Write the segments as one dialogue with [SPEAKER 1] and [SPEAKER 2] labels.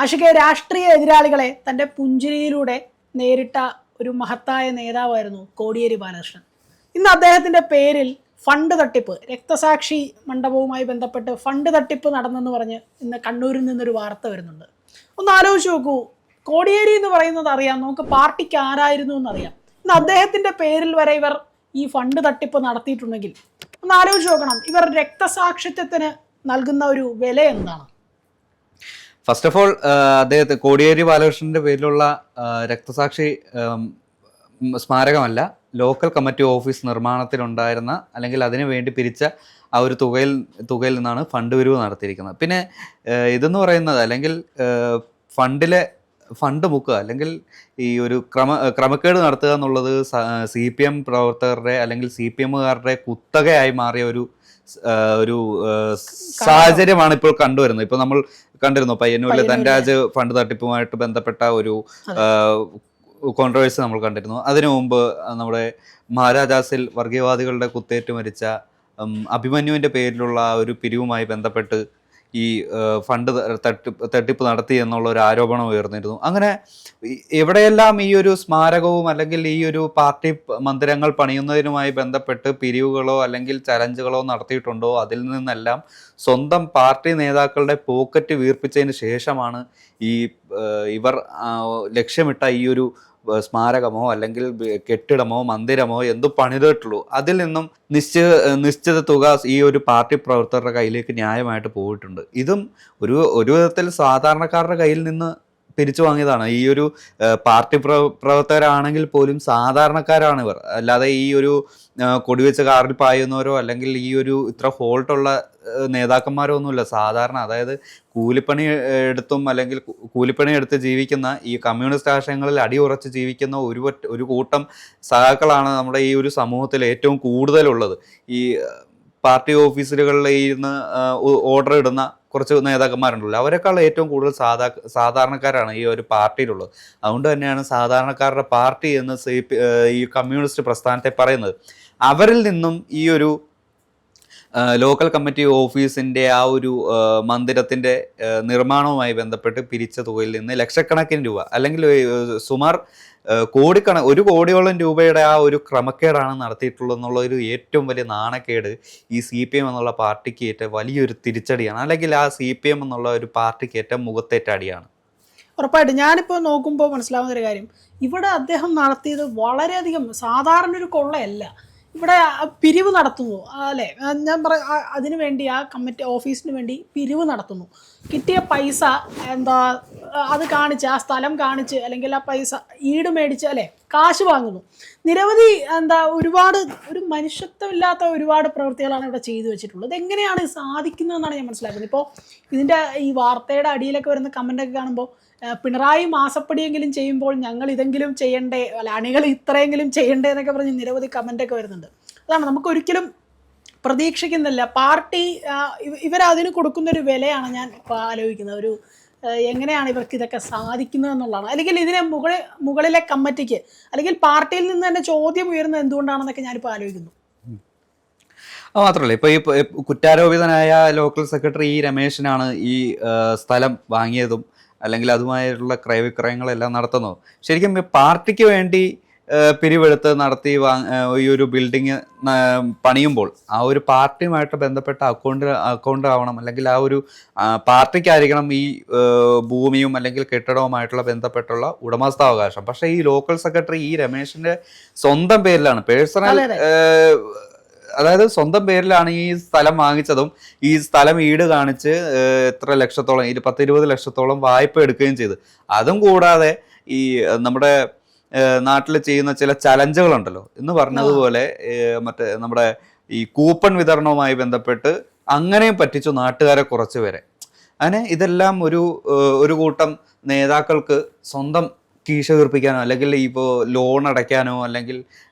[SPEAKER 1] ആഷിഖെ, രാഷ്ട്രീയ എതിരാളികളെ തൻ്റെ പുഞ്ചിരിയിലൂടെ നേരിട്ട ഒരു മഹത്തായ നേതാവായിരുന്നു കോടിയേരി ബാലകൃഷ്ണൻ. ഇന്ന് അദ്ദേഹത്തിൻ്റെ പേരിൽ ഫണ്ട് തട്ടിപ്പ്, രക്തസാക്ഷി മണ്ഡപവുമായി ബന്ധപ്പെട്ട് ഫണ്ട് തട്ടിപ്പ് നടന്നെന്ന് പറഞ്ഞ് ഇന്ന് കണ്ണൂരിൽ നിന്നൊരു വാർത്ത വരുന്നുണ്ട്. ഒന്ന് ആലോചിച്ച് നോക്കൂ, കോടിയേരി എന്ന് പറയുന്നത് അറിയാം, നമുക്ക് പാർട്ടിക്ക് ആരായിരുന്നു എന്നറിയാം. ഇന്ന് അദ്ദേഹത്തിൻ്റെ പേരിൽ വരെ ഇവർ ഈ ഫണ്ട് തട്ടിപ്പ് നടത്തിയിട്ടുണ്ടെങ്കിൽ ഒന്ന് ആലോചിച്ച് നോക്കണം, ഇവർ രക്തസാക്ഷിത്വത്തിന് നൽകുന്ന ഒരു വില എന്താണ്?
[SPEAKER 2] ഫസ്റ്റ് ഓഫ് ഓൾ, അദ്ദേഹത്തെ കോടിയേരി ബാലകൃഷ്ണന്റെ പേരിലുള്ള രക്തസാക്ഷി സ്മാരകമല്ല, ലോക്കൽ കമ്മിറ്റി ഓഫീസ് നിർമ്മാണത്തിലുണ്ടായിരുന്ന അല്ലെങ്കിൽ അതിനു വേണ്ടി പിരിച്ച ആ ഒരു തുകയിൽ നിന്നാണ് ഫണ്ട് പിരിവ് നടത്തിയിരിക്കുന്നത്. പിന്നെ ഇതെന്ന് പറയുന്നത് അല്ലെങ്കിൽ ഫണ്ട് മുക്കുക അല്ലെങ്കിൽ ഈ ഒരു ക്രമക്കേട് നടത്തുക എന്നുള്ളത് CPM പ്രവർത്തകരുടെ അല്ലെങ്കിൽ CPMകാരുടെ കുത്തകയായി മാറിയ ഒരു സാഹചര്യമാണ് ഇപ്പോൾ കണ്ടുവരുന്നത്. ഇപ്പോൾ നമ്മൾ കണ്ടിരുന്നു പയ്യന്നൂരിലെ ധൻരാജ് ഫണ്ട് തട്ടിപ്പുമായിട്ട് ബന്ധപ്പെട്ട ഒരു കോൺട്രവേഴ്സി നമ്മൾ കണ്ടിരുന്നു. അതിനു മുമ്പ് നമ്മുടെ മഹാരാജാസിൽ വർഗീയവാദികളുടെ കുത്തേറ്റ് മരിച്ച അഭിമന്യുവിൻ്റെ പേരിലുള്ള ഒരു പിരിവുമായി ബന്ധപ്പെട്ട് ഈ ഫണ്ട് തട്ടിപ്പ് നടത്തി എന്നുള്ള ഒരു ആരോപണം ഉയർന്നിരുന്നു. അങ്ങനെ എവിടെയെല്ലാം ഈ ഒരു സ്മാരകവും അല്ലെങ്കിൽ ഈ ഒരു പാർട്ടി മന്ദിരങ്ങൾ പണിയുന്നതിനുമായി ബന്ധപ്പെട്ട് പിരിവുകളോ അല്ലെങ്കിൽ ചലഞ്ചുകളോ നടത്തിയിട്ടുണ്ടോ അതിൽ നിന്നെല്ലാം സ്വന്തം പാർട്ടി നേതാക്കളുടെ പോക്കറ്റ് വീർപ്പിച്ചതിന് ശേഷമാണ് ഇവർ ലക്ഷ്യമിട്ട ഈ ഒരു സ്മാരകമോ അല്ലെങ്കിൽ കെട്ടിടമോ മന്ദിരമോ എന്തു പണിതിട്ടുള്ളൂ അതിൽ നിന്നും നിശ്ചിത തുക ഈ ഒരു പാർട്ടി പ്രവർത്തകരുടെ കയ്യിലേക്ക് ന്യായമായിട്ട് പോയിട്ടുണ്ട്. ഇതും ഒരു വിധത്തിൽ സാധാരണക്കാരുടെ കയ്യിൽ നിന്ന് പിരിച്ചു വാങ്ങിയതാണ്. ഈ ഒരു പാർട്ടി പ്രവർത്തകരാണെങ്കിൽ പോലും സാധാരണക്കാരാണ് ഇവർ. അല്ലാതെ ഈ ഒരു കൊടിവെച്ച കാറിൽ പായുന്നവരോ അല്ലെങ്കിൽ ഈ ഒരു ഇത്ര ഹോൾട്ടുള്ള നേതാക്കന്മാരോ ഒന്നുമില്ല. സാധാരണ, അതായത് കൂലിപ്പണി എടുത്ത് ജീവിക്കുന്ന ഈ കമ്മ്യൂണിസ്റ്റ് ആശയങ്ങളിൽ അടിയുറച്ച് ജീവിക്കുന്ന ഒരു കൂട്ടം സഹാക്കളാണ് നമ്മുടെ ഈ ഒരു സമൂഹത്തിൽ ഏറ്റവും കൂടുതലുള്ളത്. ഈ പാർട്ടി ഓഫീസുകളിൽ ഇരുന്ന് ഓർഡർ ഇടുന്ന കുറച്ച് നേതാക്കന്മാരുണ്ടല്ലോ, അവരെക്കാൾ ഏറ്റവും കൂടുതൽ സാധാരണക്കാരാണ് ഈ ഒരു പാർട്ടിയിലുള്ളത്. അതുകൊണ്ട് തന്നെയാണ് സാധാരണക്കാരുടെ പാർട്ടി എന്ന് ഈ കമ്മ്യൂണിസ്റ്റ് പ്രസ്ഥാനത്തെ പറയുന്നത്. അവരിൽ നിന്നും ഈ ഒരു ലോക്കൽ കമ്മിറ്റി ഓഫീസിൻ്റെ ആ ഒരു മന്ദിരത്തിൻ്റെ നിർമ്മാണവുമായി ബന്ധപ്പെട്ട് പിരിച്ച തുകയിൽ നിന്ന് ലക്ഷക്കണക്കിന് രൂപ അല്ലെങ്കിൽ സുമാർ ഒരു കോടിയോളം രൂപയുടെ ആ ഒരു ക്രമക്കേടാണ് നടത്തിയിട്ടുള്ളത് എന്നുള്ള ഒരു ഏറ്റവും വലിയ നാണക്കേട് ഈ CPM എന്നുള്ള പാർട്ടിക്ക് ഏറ്റ വലിയൊരു തിരിച്ചടിയാണ്, അല്ലെങ്കിൽ ആ CPM എന്നുള്ള ഒരു പാർട്ടിക്ക് ഏറ്റവും മുഖത്തേറ്റ അടിയാണ്.
[SPEAKER 1] ഉറപ്പായിട്ടും ഞാനിപ്പോൾ നോക്കുമ്പോൾ മനസ്സിലാവുന്ന ഒരു കാര്യം, ഇവിടെ അദ്ദേഹം നടത്തിയത് വളരെയധികം സാധാരണ ഒരു കൊള്ളയല്ല. ഇവിടെ പിരിവ് നടത്തുന്നു അല്ലേ, ഞാൻ അതിനു വേണ്ടി ആ കമ്മിറ്റി ഓഫീസിന് വേണ്ടി പിരിവ് നടത്തുന്നു. കിട്ടിയ പൈസ അത് കാണിച്ച്, ആ സ്ഥലം കാണിച്ച് അല്ലെങ്കിൽ ആ പൈസ ഈട് മേടിച്ച് അല്ലേ കാശ് വാങ്ങുന്നു. നിരവധി ഒരുപാട് ഒരു മനുഷ്യത്വമില്ലാത്ത ഒരുപാട് പ്രവൃത്തികളാണ് ഇവിടെ ചെയ്തു വെച്ചിട്ടുള്ളത്. എങ്ങനെയാണ് സാധിക്കുന്നതെന്നാണ് ഞാൻ മനസ്സിലാക്കുന്നത്. ഇപ്പോൾ ഇതിൻ്റെ ഈ വാർത്തയുടെ അടിയിലൊക്കെ വരുന്ന കമൻ്റൊക്കെ കാണുമ്പോൾ പിണറായി മാസപ്പടിയെങ്കിലും ചെയ്യുമ്പോൾ ഞങ്ങൾ ഇതെങ്കിലും ചെയ്യണ്ടേ, അല്ല അണികൾ ഇത്രയെങ്കിലും ചെയ്യണ്ടേ എന്നൊക്കെ പറഞ്ഞ് നിരവധി കമൻ്റൊക്കെ വരുന്നുണ്ട്. അതാണ് നമുക്കൊരിക്കലും പ്രതീക്ഷിക്കുന്നില്ല. പാർട്ടി ഇവരതിന് കൊടുക്കുന്നൊരു വിലയാണ് ഞാൻ ഇപ്പോൾ ആലോചിക്കുന്നത്. എങ്ങനെയാണ് ഇവർക്ക് ഇതൊക്കെ സാധിക്കുന്നത് എന്നുള്ളതാണ്. അല്ലെങ്കിൽ ഇതിനെ മുകളിലെ കമ്മിറ്റിക്ക് അല്ലെങ്കിൽ പാർട്ടിയിൽ നിന്ന് തന്നെ ചോദ്യം ഉയർന്നത് എന്തുകൊണ്ടാണെന്നൊക്കെ ഞാനിപ്പോൾ ആലോചിക്കുന്നു.
[SPEAKER 2] മാത്രമല്ല, ഇപ്പോൾ ഈ കുറ്റാരോപിതനായ ലോക്കൽ സെക്രട്ടറി രമേശനാണ് ഈ സ്ഥലം വാങ്ങിയതും അല്ലെങ്കിൽ അതുമായിട്ടുള്ള ക്രയവിക്രയങ്ങളെല്ലാം നടത്തുന്നത്. ശരിക്കും പാർട്ടിക്ക് വേണ്ടി പിരിവെടുത്ത് നടത്തി ഈ ഒരു ബിൽഡിങ് പണിയുമ്പോൾ ആ ഒരു പാർട്ടിയുമായിട്ട് ബന്ധപ്പെട്ട അക്കൗണ്ട് ആവണം, അല്ലെങ്കിൽ ആ ഒരു പാർട്ടിക്കായിരിക്കണം ഈ ഭൂമിയും അല്ലെങ്കിൽ കെട്ടിടവുമായിട്ടുള്ള ബന്ധപ്പെട്ടുള്ള ഉടമസ്ഥാവകാശം. പക്ഷേ ഈ ലോക്കൽ സെക്രട്ടറി ഈ രമേശിന്റെ സ്വന്തം പേരിലാണ്, പേഴ്സണൽ, അതായത് സ്വന്തം പേരിലാണ് ഈ സ്ഥലം വാങ്ങിച്ചതും ഈ സ്ഥലം ഈട് കാണിച്ച് എത്ര ലക്ഷത്തോളം 10-20 ലക്ഷത്തോളം വായ്പ എടുക്കുകയും ചെയ്തു. അതും കൂടാതെ ഈ നമ്മുടെ നാട്ടിൽ ചെയ്യുന്ന ചില ചലഞ്ചുകളുണ്ടല്ലോ എന്ന് പറഞ്ഞതുപോലെ നമ്മുടെ ഈ കൂപ്പൺ വിതരണവുമായി ബന്ധപ്പെട്ട് അങ്ങനെയും പറ്റിച്ചു നാട്ടുകാരെ കുറച്ച് പേരെ. അങ്ങനെ ഇതെല്ലാം ഒരു കൂട്ടം നേതാക്കൾക്ക് സ്വന്തം കീശ വീർപ്പിക്കാനോ അല്ലെങ്കിൽ ഇപ്പോൾ ലോൺ അടയ്ക്കാനോ അല്ലെങ്കിൽ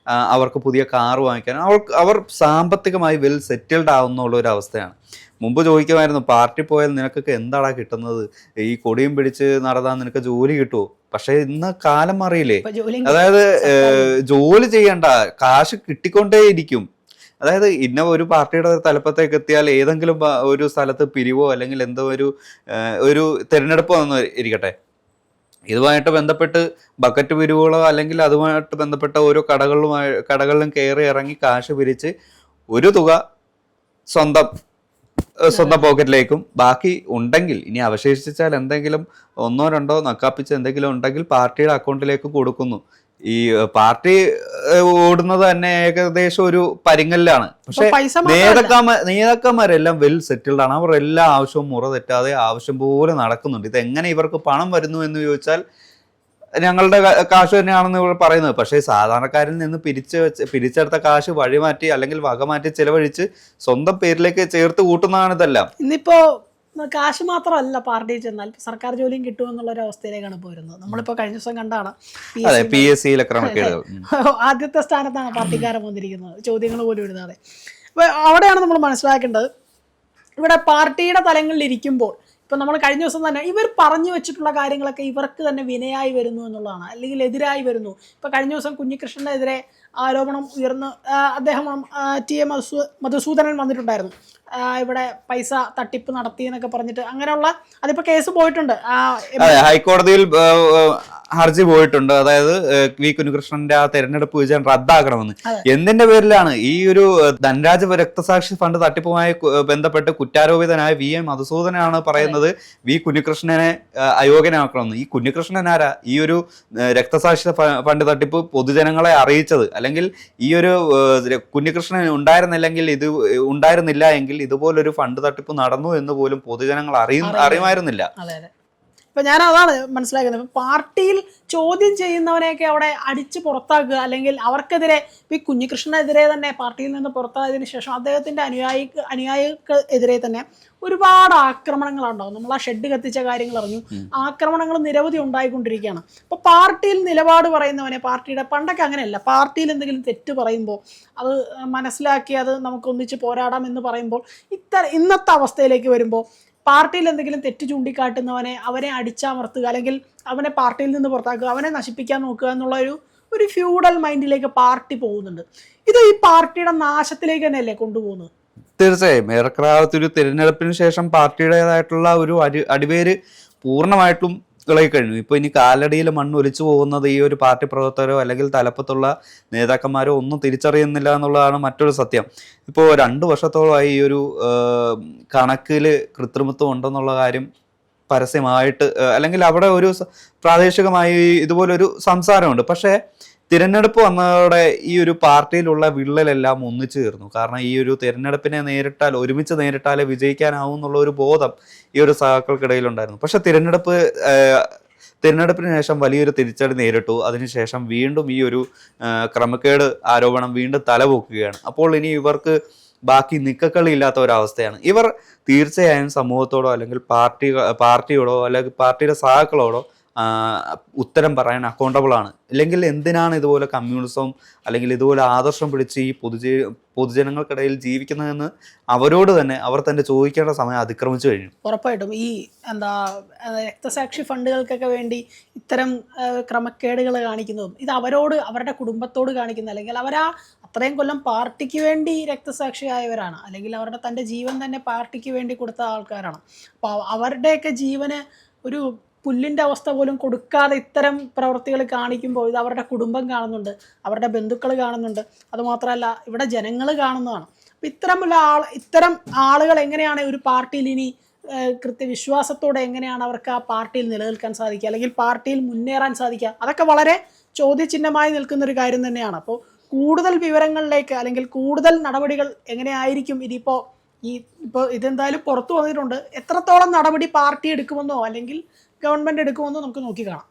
[SPEAKER 2] അവർക്ക് പുതിയ കാർ വാങ്ങിക്കാനോ അവർ സാമ്പത്തികമായി വെൽ സെറ്റിൽഡ് ആവുന്നുള്ള ഒരു അവസ്ഥയാണ്. മുമ്പ് ചോദിക്കുമായിരുന്നു, പാർട്ടി പോയാൽ നിനക്കൊക്കെ എന്താടാ കിട്ടുന്നത്, ഈ കൊടിയും പിടിച്ച് നടന്നാൽ നിനക്ക് ജോലി കിട്ടുമോ? പക്ഷെ ഇന്ന് കാലം മാറിയില്ലേ, അതായത് ജോലി ചെയ്യണ്ട, കാശ് കിട്ടിക്കൊണ്ടേയിരിക്കും. അതായത് ഇന്ന ഒരു പാർട്ടിയുടെ തലപ്പത്തേക്ക് എത്തിയാൽ ഏതെങ്കിലും ഒരു സ്ഥലത്ത് പിരിവോ അല്ലെങ്കിൽ എന്തോ ഒരു തിരഞ്ഞെടുപ്പോ എന്ന് ഇരിക്കട്ടെ, ഇതുമായിട്ട് ബന്ധപ്പെട്ട് ബക്കറ്റ് പിരിവുകളോ അല്ലെങ്കിൽ അതുമായിട്ട് ബന്ധപ്പെട്ട ഓരോ കടകളിലും കയറി ഇറങ്ങി കാശ് പിരിച്ച് ഒരു തുക സ്വന്തം പോക്കറ്റിലേക്കും, ബാക്കി ഉണ്ടെങ്കിൽ ഇനി അവശേഷിച്ചാൽ എന്തെങ്കിലും ഒന്നോ രണ്ടോ നക്കാപ്പിച്ച് എന്തെങ്കിലും ഉണ്ടെങ്കിൽ പാർട്ടിയുടെ അക്കൗണ്ടിലേക്ക് കൊടുക്കുന്നു. ഈ പാർട്ടി ഓടുന്നത് തന്നെ ഏകദേശം ഒരു പരിങ്ങലിലാണ്. പക്ഷെ നേതാക്കന്മാരെല്ലാം വെൽ സെറ്റിൽഡ് ആണ്. അവർ എല്ലാ ആവശ്യവും മുറ തെറ്റാതെ ആവശ്യം പോലെ നടക്കുന്നുണ്ട്. ഇത് എങ്ങനെ ഇവർക്ക് പണം വരുന്നു എന്ന് ചോദിച്ചാൽ ഞങ്ങളുടെ കാശ് തന്നെയാണെന്ന് ഇവർ പറയുന്നത്. പക്ഷേ സാധാരണക്കാരിൽ നിന്ന് പിരിച്ചെടുത്ത കാശ് വഴിമാറ്റി അല്ലെങ്കിൽ വകമാറ്റി ചിലവഴിച്ച് സ്വന്തം പേരിലേക്ക് ചേർത്ത് കൂട്ടുന്നതാണ് ഇതെല്ലാം.
[SPEAKER 1] ഇന്നിപ്പോ കാശ് മാത്രമല്ല പാർട്ടിയിൽ ചെന്നാൽ സർക്കാർ ജോലിയും കിട്ടുമെന്നുള്ള അവസ്ഥയിലേക്കാണ് പോരുന്നത്. നമ്മളിപ്പോ കഴിഞ്ഞ ദിവസം കണ്ടാണ്
[SPEAKER 2] PSC ക്രമക്കേടുകൾ
[SPEAKER 1] ആദ്യത്തെ സ്ഥാനത്താണ് പാർട്ടിക്കാരൻ വന്നിരിക്കുന്നത്, ചോദ്യങ്ങൾ പോലും എഴുതാതെ. അപ്പൊ അവിടെയാണ് നമ്മൾ മനസ്സിലാക്കേണ്ടത്, ഇവിടെ പാർട്ടിയുടെ തലങ്ങളിൽ ഇരിക്കുമ്പോൾ ഇപ്പൊ നമ്മൾ കഴിഞ്ഞ ദിവസം തന്നെ ഇവർ പറഞ്ഞു വെച്ചിട്ടുള്ള കാര്യങ്ങളൊക്കെ ഇവർക്ക് തന്നെ വിനയായി വരുന്നു എന്നുള്ളതാണ്, അല്ലെങ്കിൽ എതിരായി വരുന്നു. ഇപ്പൊ കഴിഞ്ഞ ദിവസം കുഞ്ഞികൃഷ്ണനെതിരെ ആരോപണം ഉയർന്ന് അദ്ദേഹം TM മധുസൂദനൻ വന്നിട്ടുണ്ടായിരുന്നു, ഇവിടെ പൈസ തട്ടിപ്പ് നടത്തി എന്നൊക്കെ പറഞ്ഞിട്ട്. അങ്ങനെയുള്ള അതിപ്പോ കേസ് പോയിട്ടുണ്ട്,
[SPEAKER 2] ഹൈക്കോടതിയിൽ ഹർജി പോയിട്ടുണ്ട്. അതായത് വി കുഞ്ഞികൃഷ്ണന്റെ ആ തെരഞ്ഞെടുപ്പ് വിജയം റദ്ദാക്കണമെന്ന്. എന്തിന്റെ പേരിലാണ്? ഈ ഒരു ധനരാജ് രക്തസാക്ഷി ഫണ്ട് തട്ടിപ്പുമായി ബന്ധപ്പെട്ട് കുറ്റാരോപിതനായ VM മധുസൂദനാണ് പറയുന്നത് വി കുഞ്ഞികൃഷ്ണനെ അയോഗ്യനാക്കണമെന്ന്. ഈ കുഞ്ഞികൃഷ്ണൻ ആരാ? ഈ ഒരു രക്തസാക്ഷി ഫണ്ട് തട്ടിപ്പ് പൊതുജനങ്ങളെ അറിയിച്ചത്, അല്ലെങ്കിൽ ഈ ഒരു കുഞ്ഞികൃഷ്ണൻ ഉണ്ടായിരുന്നില്ല എങ്കിൽ ഇതുപോലൊരു ഫണ്ട് തട്ടിപ്പ് നടന്നു എന്ന് പോലും പൊതുജനങ്ങൾ അറിയുമായിരുന്നില്ല.
[SPEAKER 1] ഇപ്പൊ ഞാൻ അതാണ് മനസ്സിലാക്കുന്നത്. ഇപ്പൊ പാർട്ടിയിൽ ചോദ്യം ചെയ്യുന്നവനെയൊക്കെ അവിടെ അടിച്ച് പുറത്താക്കുക, അല്ലെങ്കിൽ അവർക്കെതിരെ ഈ കുഞ്ഞികൃഷ്ണനെതിരെ തന്നെ പാർട്ടിയിൽ നിന്ന് പുറത്തായതിനു ശേഷം അദ്ദേഹത്തിന്റെ അനുയായിക്ക് എതിരെ തന്നെ ഒരുപാട് ആക്രമണങ്ങളുണ്ടാവും. നമ്മൾ ആ ഷെഡ് കത്തിച്ച കാര്യങ്ങൾ അറിഞ്ഞു, ആക്രമണങ്ങൾ നിരവധി ഉണ്ടായിക്കൊണ്ടിരിക്കുകയാണ്. അപ്പൊ പാർട്ടിയിൽ നിലപാട് പറയുന്നവനെ, പാർട്ടിയുടെ പണ്ടൊക്കെ അങ്ങനെയല്ല, പാർട്ടിയിൽ എന്തെങ്കിലും തെറ്റ് പറയുമ്പോൾ അത് മനസ്സിലാക്കി അത് നമുക്ക് ഒന്നിച്ച് പോരാടാം എന്ന് പറയുമ്പോൾ ഇന്നത്തെ അവസ്ഥയിലേക്ക് വരുമ്പോൾ പാർട്ടിയിൽ എന്തെങ്കിലും തെറ്റ് ചൂണ്ടിക്കാട്ടുന്നവനെ അവനെ അടിച്ചമർത്തുക, അല്ലെങ്കിൽ അവനെ പാർട്ടിയിൽ നിന്ന് പുറത്താക്കുക, അവനെ നശിപ്പിക്കാൻ നോക്കുക എന്നുള്ള ഒരു ഫ്യൂഡൽ മൈൻഡിലേക്ക് പാർട്ടി പോകുന്നുണ്ട്. ഇത് ഈ പാർട്ടിയുടെ നാശത്തിലേക്ക് തന്നെയല്ലേ കൊണ്ടുപോകുന്നത്?
[SPEAKER 2] തീർച്ചയായും. ഏറെക്കുറെ തിരഞ്ഞെടുപ്പിന് ശേഷം പാർട്ടിയുടേതായിട്ടുള്ള ഒരു അടിവേര് പൂർണ്ണമായിട്ടും ഇളകിക്കഴിഞ്ഞു. ഇപ്പൊ ഇനി കാലടിയിൽ മണ്ണൊലിച്ചു പോകുന്നത് ഈ ഒരു പാർട്ടി പ്രവർത്തകരോ അല്ലെങ്കിൽ തലപ്പത്തുള്ള നേതാക്കന്മാരോ ഒന്നും തിരിച്ചറിയുന്നില്ല എന്നുള്ളതാണ് മറ്റൊരു സത്യം. ഇപ്പോൾ 2 വർഷത്തോളമായി ഈ ഒരു കണക്കില് കൃത്രിമത്വം ഉണ്ടെന്നുള്ള കാര്യം പരസ്യമായിട്ട്, അല്ലെങ്കിൽ അവിടെ ഒരു പ്രാദേശികമായി ഇതുപോലൊരു സംസാരമുണ്ട്. പക്ഷേ തിരഞ്ഞെടുപ്പ് വന്നതോടെ ഈ ഒരു പാർട്ടിയിലുള്ള വിള്ളലെല്ലാം ഒന്നിച്ചു ചേർന്നു. കാരണം ഈ ഒരു തിരഞ്ഞെടുപ്പിനെ ഒരുമിച്ച് നേരിട്ടാലേ വിജയിക്കാനാവും എന്നുള്ള ഒരു ബോധം ഈ ഒരു സഹാക്കൾക്കിടയിലുണ്ടായിരുന്നു. പക്ഷെ തിരഞ്ഞെടുപ്പിന് ശേഷം വലിയൊരു തിരിച്ചടി നേരിട്ടു. അതിനുശേഷം വീണ്ടും ഈ ഒരു ക്രമക്കേട് ആരോപണം വീണ്ടും തലപൊക്കുകയാണ്. അപ്പോൾ ഇനി ഇവർക്ക് ബാക്കി നിക്കക്കളി ഇല്ലാത്ത ഒരവസ്ഥയാണ്. ഇവർ തീർച്ചയായും സമൂഹത്തോടോ അല്ലെങ്കിൽ പാർട്ടിയോടോ അല്ലെങ്കിൽ പാർട്ടിയുടെ സഹാക്കളോടോ ഉത്തരം പറയാൻ അക്കൗണ്ടബിൾ ആണ്. ഇല്ലെങ്കിൽ എന്തിനാണ് ഇതുപോലെ കമ്മ്യൂണിസവും അല്ലെങ്കിൽ ഇതുപോലെ ആദർശം പിടിച്ച് ഈ പൊതുജനങ്ങൾക്കിടയിൽ ജീവിക്കുന്നതെന്ന് അവർ തന്നെ ചോദിക്കേണ്ട സമയം അതിക്രമിച്ചു കഴിഞ്ഞു.
[SPEAKER 1] ഉറപ്പായിട്ടും ഈ രക്തസാക്ഷി ഫണ്ടുകൾക്കൊക്കെ വേണ്ടി ഇത്തരം ക്രമക്കേടുകൾ കാണിക്കുന്നതും ഇത് അവരുടെ കുടുംബത്തോട് കാണിക്കുന്ന, അല്ലെങ്കിൽ അത്രയും കൊല്ലം പാർട്ടിക്ക് വേണ്ടി രക്തസാക്ഷിയായവരാണ്, അല്ലെങ്കിൽ തൻ്റെ ജീവൻ തന്നെ പാർട്ടിക്ക് വേണ്ടി കൊടുത്ത ആൾക്കാരാണ്. അപ്പോൾ അവരുടെയൊക്കെ ജീവന് ഒരു പുല്ലിൻ്റെ അവസ്ഥ പോലും കൊടുക്കാതെ ഇത്തരം പ്രവൃത്തികൾ കാണിക്കുമ്പോൾ ഇത് അവരുടെ കുടുംബം കാണുന്നുണ്ട്, അവരുടെ ബന്ധുക്കൾ കാണുന്നുണ്ട്, അതുമാത്രമല്ല ഇവിടെ ജനങ്ങൾ കാണുന്നതാണ്. അപ്പം ഇത്തരം ആളുകൾ എങ്ങനെയാണ് ഒരു പാർട്ടിയിൽ ഇനി കൃത്യവിശ്വാസത്തോടെ എങ്ങനെയാണ് അവർക്ക് ആ പാർട്ടിയിൽ നിലനിൽക്കാൻ സാധിക്കുക, അല്ലെങ്കിൽ പാർട്ടിയിൽ മുന്നേറാൻ സാധിക്കുക? അതൊക്കെ വളരെ ചോദ്യചിഹ്നമായി നിൽക്കുന്നൊരു കാര്യം തന്നെയാണ്. അപ്പോൾ കൂടുതൽ വിവരങ്ങളിലേക്ക്, അല്ലെങ്കിൽ കൂടുതൽ നടപടികൾ എങ്ങനെയായിരിക്കും ഇനിയിപ്പോൾ ഇതെന്തായാലും പുറത്തു വന്നിട്ടുണ്ട്, എത്രത്തോളം നടപടി പാർട്ടി എടുക്കുമെന്നോ അല്ലെങ്കിൽ ഗവൺമെൻറ് എടുക്കുമെന്നോ നമുക്ക് നോക്കി കാണാം.